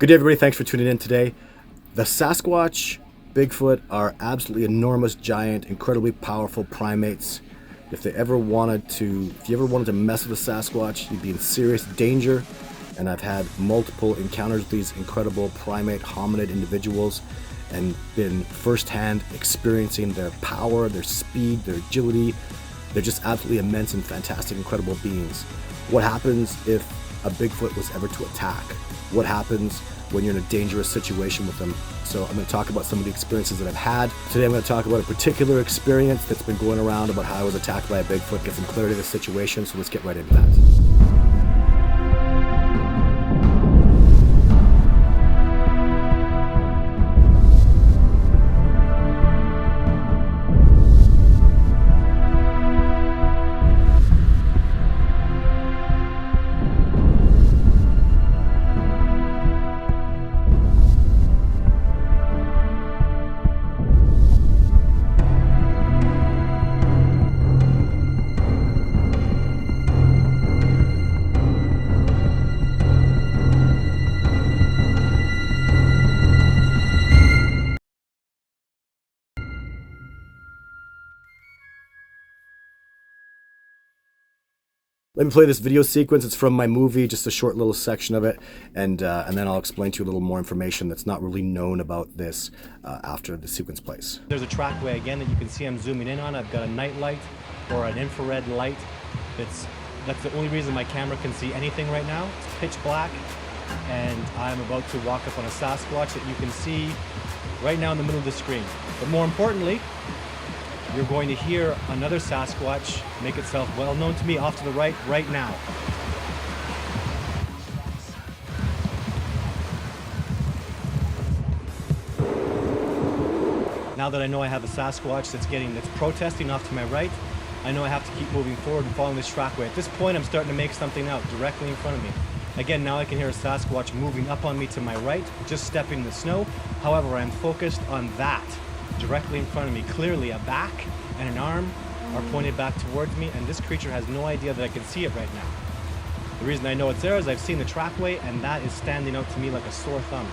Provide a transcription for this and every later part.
Good day, everybody. Thanks for tuning in today. The Sasquatch, Bigfoot are absolutely enormous, giant, incredibly powerful primates. If you ever wanted to mess with a Sasquatch, you'd be in serious danger. And I've had multiple encounters with these incredible primate hominid individuals and been firsthand experiencing their power, their speed, their agility. They're just absolutely immense and fantastic, incredible beings. What happens if a Bigfoot was ever to attack? What happens when you're in a dangerous situation with them? So I'm going to talk about some of the experiences that I've had. Today I'm going to talk about a particular experience that's been going around about how I was attacked by a Bigfoot, get some clarity to the situation, so let's get right into that. Let me play this video sequence. It's from my movie, just a short little section of it, and then I'll explain to you a little more information that's not really known about this after the sequence plays. There's a trackway again that you can see I'm zooming in on. I've got a night light or an infrared light. That's the only reason my camera can see anything right now. It's pitch black, and I'm about to walk up on a Sasquatch that you can see right now in the middle of the screen. But more importantly, you're going to hear another Sasquatch make itself well known to me off to the right now. Now that I know I have a Sasquatch that's protesting off to my right, I know I have to keep moving forward and following this trackway. At this point, I'm starting to make something out directly in front of me. Again, now I can hear a Sasquatch moving up on me to my right, just stepping in the snow. However, I'm focused on that directly in front of me. Clearly, a back and an arm are pointed back towards me, and this creature has no idea that I can see it right now. The reason I know it's there is I've seen the trackway, and that is standing out to me like a sore thumb.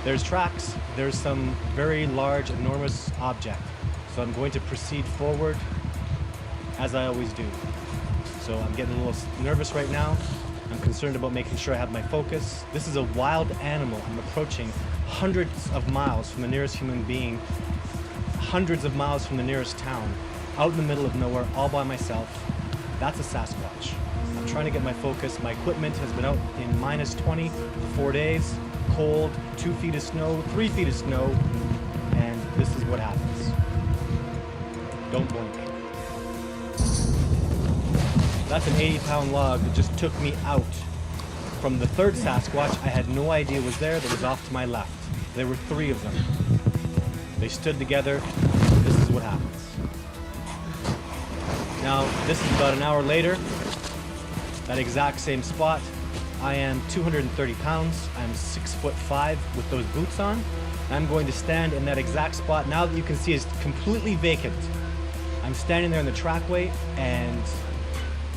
There's tracks, there's some very large, enormous object. So I'm going to proceed forward as I always do. So I'm getting a little nervous right now. I'm concerned about making sure I have my focus. This is a wild animal. I'm approaching hundreds of miles from the nearest human being, hundreds of miles from the nearest town, out in the middle of nowhere, all by myself. That's a Sasquatch. I'm trying to get my focus. My equipment has been out in -20 for 4 days, cold, 2 feet of snow, 3 feet of snow, and this is what happens. Don't blink. That's an 80-pound log that just took me out. From the third Sasquatch, I had no idea was there, that was off to my left. There were 3 of them. They stood together. This is what happens. Now, this is about an hour later. That exact same spot. I am 230 pounds. I'm 6'5" with those boots on. I'm going to stand in that exact spot. Now that you can see it's completely vacant. I'm standing there in the trackway, and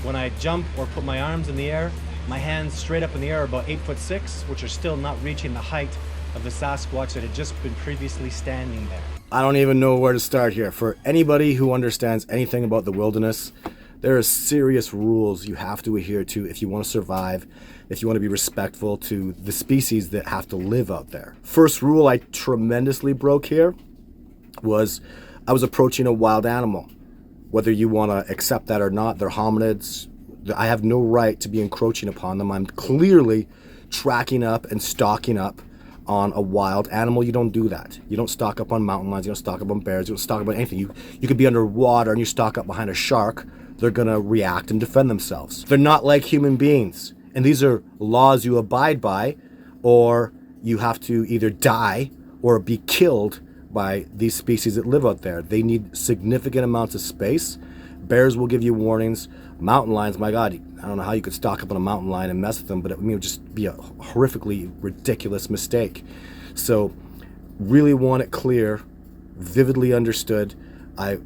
when I jump or put my arms in the air, my hands straight up in the air are about 8'6", which are still not reaching the height of the Sasquatch that had just been previously standing there. I don't even know where to start here. For anybody who understands anything about the wilderness, there are serious rules you have to adhere to if you want to survive, if you want to be respectful to the species that have to live out there. First rule I tremendously broke here was I was approaching a wild animal. Whether you want to accept that or not, they're hominids. I have no right to be encroaching upon them. I'm clearly tracking up and stalking up on a wild animal. You don't do that. You don't stalk up on mountain lions. You don't stalk up on bears. You don't stalk up on anything. You could be underwater and you stalk up behind a shark. They're going to react and defend themselves. They're not like human beings. And these are laws you abide by, or you have to either die or be killed by these species that live out there. They need significant amounts of space. Bears will give you warnings. Mountain lions, my God, I don't know how you could stalk up on a mountain lion and mess with them, but it would just be a horrifically ridiculous mistake. So really want it clear, vividly understood. I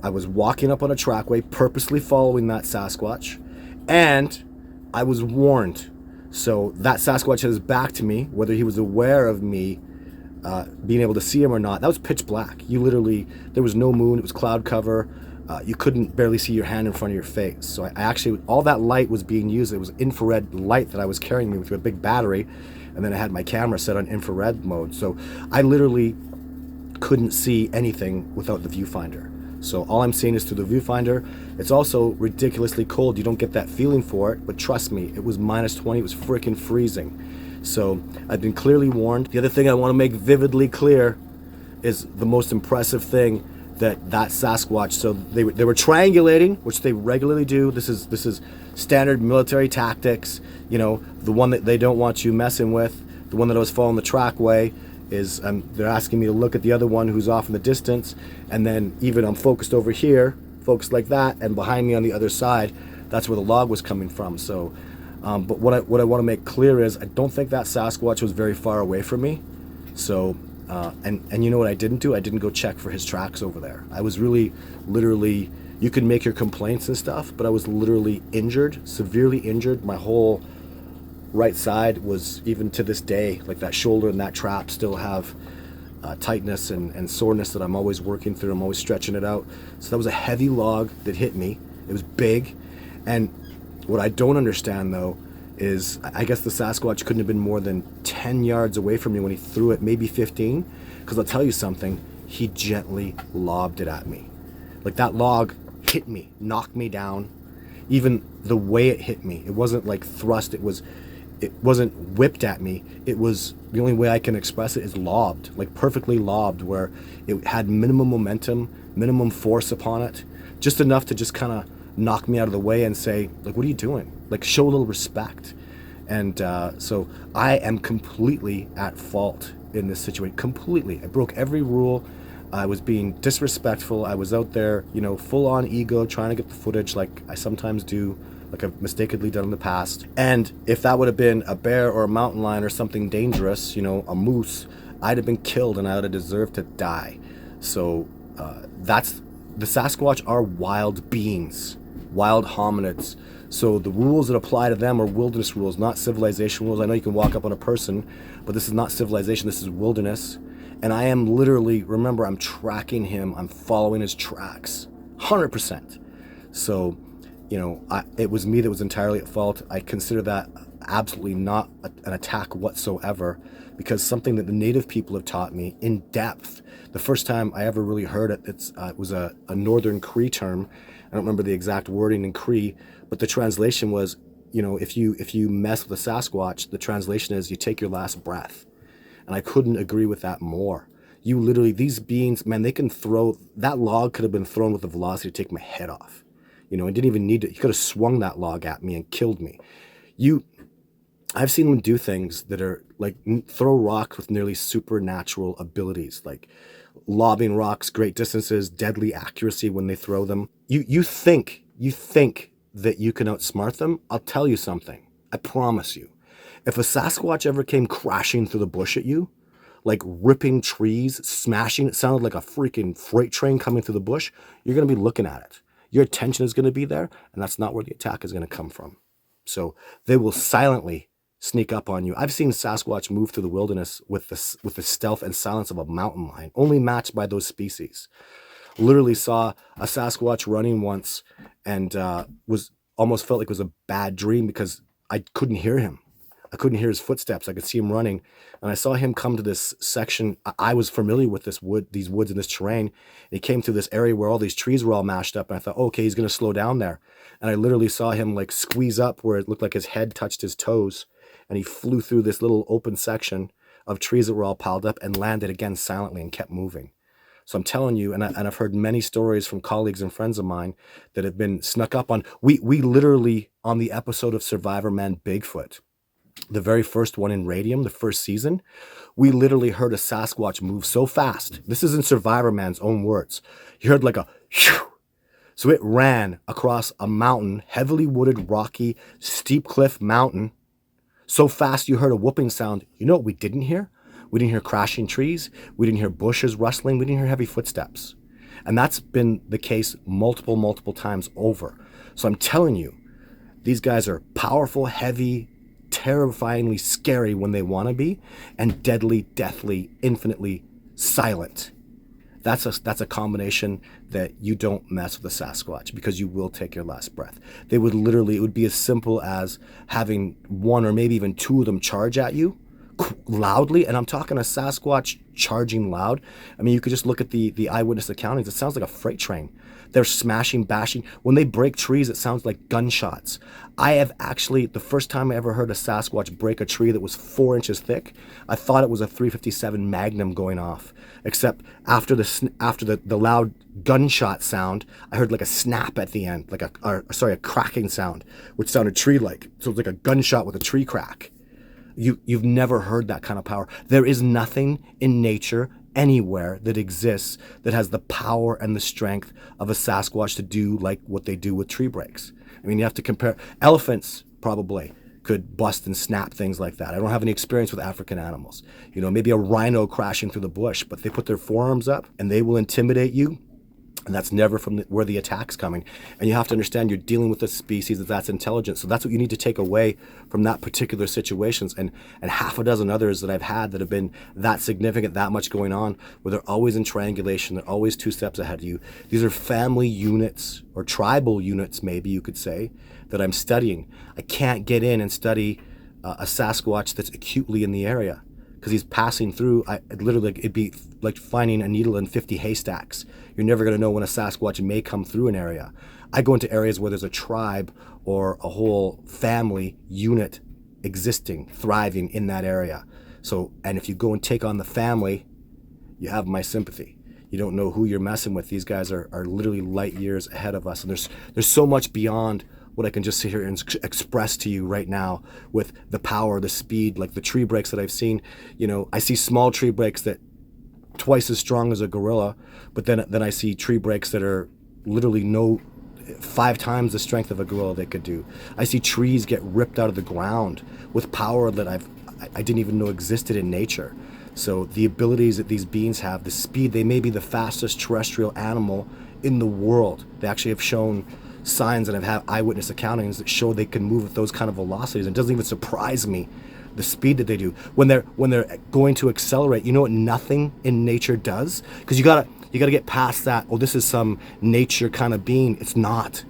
was walking up on a trackway, purposely following that Sasquatch, and I was warned. So that Sasquatch had his back to me, whether he was aware of me being able to see him or not. That was pitch black. There was no moon, it was cloud cover. You couldn't barely see your hand in front of your face. So I actually, all that light was being used. It was infrared light that I was carrying with a big battery. And then I had my camera set on infrared mode. So I literally couldn't see anything without the viewfinder. So all I'm seeing is through the viewfinder. It's also ridiculously cold. You don't get that feeling for it, but trust me, it was -20. It was freaking freezing. So I've been clearly warned. The other thing I want to make vividly clear is the most impressive thing that Sasquatch. So they were triangulating, which they regularly do. This is standard military tactics. You know, the one that they don't want you messing with, the one that I was following the trackway, is they're asking me to look at the other one who's off in the distance, and then even I'm focused over here, focused like that, and behind me on the other side, that's where the log was coming from. So, but what I want to make clear is I don't think that Sasquatch was very far away from me. So, and you know what I didn't do? I didn't go check for his tracks over there. I was really, literally, you can make your complaints and stuff, but I was literally injured, severely injured. My whole right side was, even to this day, like that shoulder and that trap still have tightness and soreness that I'm always working through. I'm always stretching it out. So that was a heavy log that hit me. It was big. And what I don't understand though is, I guess the Sasquatch couldn't have been more than 10 yards away from me when he threw it, maybe 15. Because I'll tell you something, he gently lobbed it at me. Like that log hit me, knocked me down. Even the way it hit me, it wasn't like thrust, it wasn't whipped at me. It was, the only way I can express it is lobbed, like perfectly lobbed, where it had minimum momentum, minimum force upon it, just enough to just kind of knock me out of the way and say, like, what are you doing? Like, show a little respect. And so I am completely at fault in this situation, completely. I broke every rule. I was being disrespectful. I was out there, you know, full on ego, trying to get the footage like I sometimes do, like I've mistakenly done in the past. And if that would have been a bear or a mountain lion or something dangerous, you know, a moose, I'd have been killed and I would have deserved to die. So the Sasquatch are wild beings, wild hominids. So the rules that apply to them are wilderness rules, not civilization rules. I know you can walk up on a person, but this is not civilization, this is wilderness. And I am literally, remember, I'm tracking him, I'm following his tracks, 100%. So, you know, it was me that was entirely at fault. I consider that absolutely not an attack whatsoever, because something that the native people have taught me in depth. The first time I ever really heard it, it was a Northern Cree term. I don't remember the exact wording in Cree, but the translation was, you know, if you mess with a Sasquatch, the translation is you take your last breath. And I couldn't agree with that more. You literally, these beings, man, they can throw, that log could have been thrown with the velocity to take my head off. You know, I didn't even need to, he could have swung that log at me and killed me. I've seen them do things that are like throw rocks with nearly supernatural abilities, like lobbing rocks great distances, deadly accuracy when they throw them. You think that you can outsmart them? I'll tell you something. I promise you. If a Sasquatch ever came crashing through the bush at you, like ripping trees, smashing, it sounded like a freaking freight train coming through the bush, you're going to be looking at it. Your attention is going to be there, and that's not where the attack is going to come from. So they will silently sneak up on you. I've seen Sasquatch move through the wilderness with the stealth and silence of a mountain lion, only matched by those species. Literally saw a Sasquatch running once and almost felt like it was a bad dream because I couldn't hear him. I couldn't hear his footsteps. I could see him running, and I saw him come to this section. I was familiar with these woods and this terrain. And he came through this area where all these trees were all mashed up, and I thought, okay, he's going to slow down there. And I literally saw him like squeeze up where it looked like his head touched his toes, and he flew through this little open section of trees that were all piled up and landed again silently and kept moving. So I'm telling you, and I've heard many stories from colleagues and friends of mine that have been snuck up on. We literally, on the episode of Survivor Man Bigfoot, the very first one in Radium, the first season, we literally heard a Sasquatch move so fast. This is in Survivor Man's own words. You heard like a whew. So it ran across a mountain, heavily wooded, rocky, steep cliff mountain. So fast you heard a whooping sound. You know what we didn't hear? We didn't hear crashing trees. We didn't hear bushes rustling. We didn't hear heavy footsteps. And that's been the case multiple times over. So I'm telling you, these guys are powerful, heavy, terrifyingly scary when they want to be, and deadly, deathly, infinitely silent. That's a combination that you don't mess with a Sasquatch, because you will take your last breath. They would literally, it would be as simple as having one or maybe even two of them charge at you loudly. And I'm talking a Sasquatch charging loud. I mean, you could just look at the eyewitness accountings. It sounds like a freight train. They're smashing, bashing. When they break trees, it sounds like gunshots. I have actually, the first time I ever heard a Sasquatch break a tree that was 4 inches thick, I thought it was a .357 Magnum going off. Except after the loud gunshot sound, I heard like a snap at the end, like a cracking sound, which sounded tree-like. So it was like a gunshot with a tree crack. You've never heard that kind of power. There is nothing in nature anywhere that exists that has the power and the strength of a Sasquatch to do like what they do with tree breaks. I mean, you have to compare. Elephants probably could bust and snap things like that. I don't have any experience with African animals. You know, maybe a rhino crashing through the bush, but they put their forearms up and they will intimidate you. And that's never from where the attack's coming. And you have to understand you're dealing with a species that's intelligent. So that's what you need to take away from that particular situations. And half a dozen others that I've had that have been that significant, that much going on, where they're always in triangulation, they're always 2 steps ahead of you. These are family units, or tribal units, maybe you could say, that I'm studying. I can't get in and study a Sasquatch that's acutely in the area, because he's passing through. It'd be like finding a needle in 50 haystacks. You're never going to know when a Sasquatch may come through an area. I go into areas where there's a tribe or a whole family unit existing, thriving in that area. So, and if you go and take on the family, you have my sympathy. You don't know who you're messing with. These guys are literally light years ahead of us. And there's so much beyond what I can just sit here and express to you right now with the power, the speed, like the tree breaks that I've seen. You know, I see small tree breaks that twice as strong as a gorilla, but then I see tree breaks that are literally 5 times the strength of a gorilla they could do. I see trees get ripped out of the ground with power that I didn't even know existed in nature. So the abilities that these beings have, the speed, they may be the fastest terrestrial animal in the world. They actually have shown signs, and I've had eyewitness accountings that show they can move at those kind of velocities. And it doesn't even surprise me the speed that they do when they're going to accelerate. You know what nothing in nature does? Because you gotta get past that. Oh, this is some nature kind of being. It's not.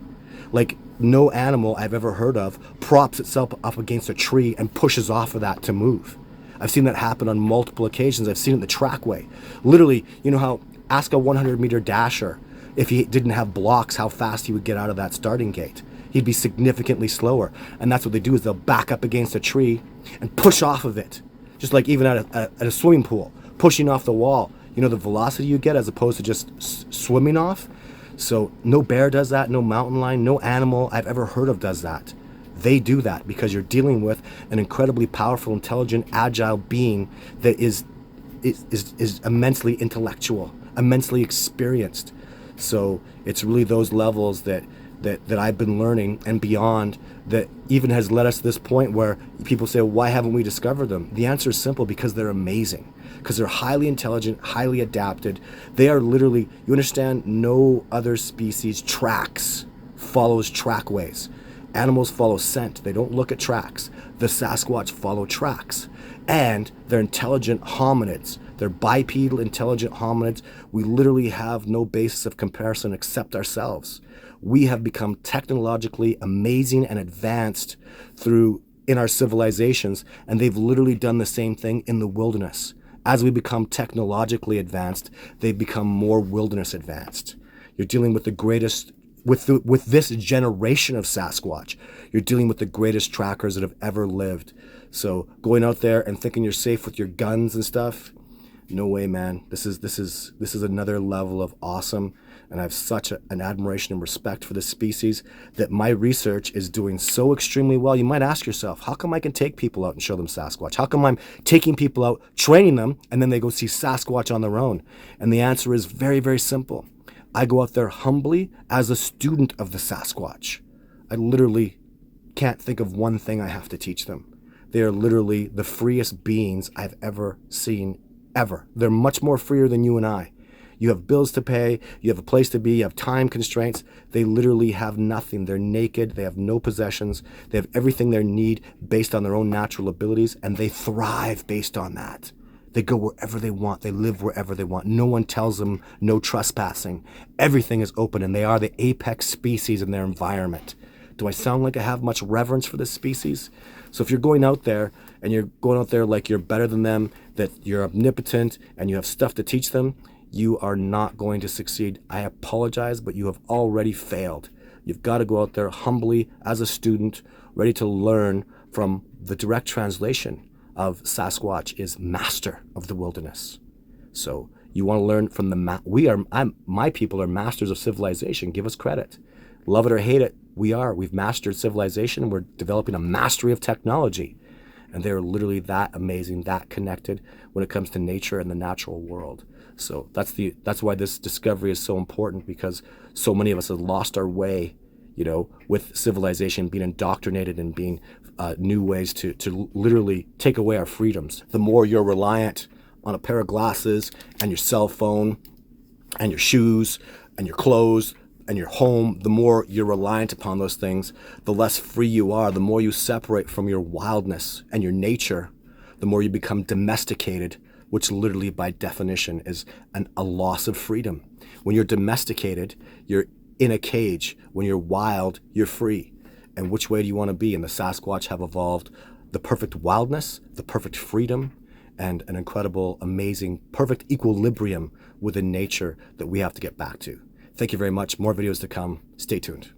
Like, no animal I've ever heard of props itself up against a tree and pushes off of that to move. I've seen that happen on multiple occasions. I've seen it in the trackway. Literally, you know how, ask a 100-meter dasher if he didn't have blocks, how fast he would get out of that starting gate. He'd be significantly slower. And that's what they do, is they'll back up against a tree and push off of it. Just like even at a swimming pool, pushing off the wall. You know the velocity you get as opposed to just swimming off? So no bear does that, no mountain lion, no animal I've ever heard of does that. They do that because you're dealing with an incredibly powerful, intelligent, agile being that is immensely intellectual, immensely experienced. So it's really those levels that I've been learning and beyond that even has led us to this point where people say, why haven't we discovered them? The answer is simple: because they're amazing. Because they're highly intelligent, highly adapted. They are literally, you understand, no other species follows trackways. Animals follow scent. They don't look at tracks. The Sasquatch follow tracks. And they're intelligent hominids. They're bipedal, intelligent hominids. We literally have no basis of comparison except ourselves. We have become technologically amazing and advanced in our civilizations, and they've literally done the same thing in the wilderness. As we become technologically advanced, they've become more wilderness advanced. You're dealing with the greatest, with this generation of Sasquatch, you're dealing with the greatest trackers that have ever lived. So going out there and thinking you're safe with your guns and stuff, no way, man. This is another level of awesome, and I have such an admiration and respect for this species that my research is doing so extremely well. You might ask yourself, how come I can take people out and show them Sasquatch? How come I'm taking people out, training them, and then they go see Sasquatch on their own? And the answer is very, very simple. I go out there humbly as a student of the Sasquatch. I literally can't think of one thing I have to teach them. They are literally the freest beings I've ever seen, ever. They're much more freer than you and I. You have bills to pay, you have a place to be, you have time constraints. They literally have nothing. They're naked, they have no possessions, they have everything they need based on their own natural abilities, and they thrive based on that. They go wherever they want, they live wherever they want. No one tells them no trespassing. Everything is open, and they are the apex species in their environment. Do I sound like I have much reverence for this species? So if you're going out there and you're going out there like you're better than them, that you're omnipotent and you have stuff to teach them, you are not going to succeed. I apologize, but you have already failed. You've got to go out there humbly as a student, ready to learn from the direct translation of Sasquatch is master of the wilderness. So you want to learn from my people are masters of civilization. Give us credit. Love it or hate it, we've mastered civilization. We're developing a mastery of technology, and they're literally that amazing, that connected when it comes to nature and the natural world. So that's why this discovery is so important, because so many of us have lost our way, with civilization, being indoctrinated and being new ways to literally take away our freedoms. The more you're reliant on a pair of glasses and your cell phone and your shoes and your clothes and your home, the more you're reliant upon those things, the less free you are, the more you separate from your wildness and your nature, the more you become domesticated, which literally by definition is a loss of freedom. When you're domesticated, you're in a cage. When you're wild, you're free. And which way do you want to be? And the Sasquatch have evolved the perfect wildness, the perfect freedom, and an incredible, amazing, perfect equilibrium within nature that we have to get back to. Thank you very much. More videos to come. Stay tuned.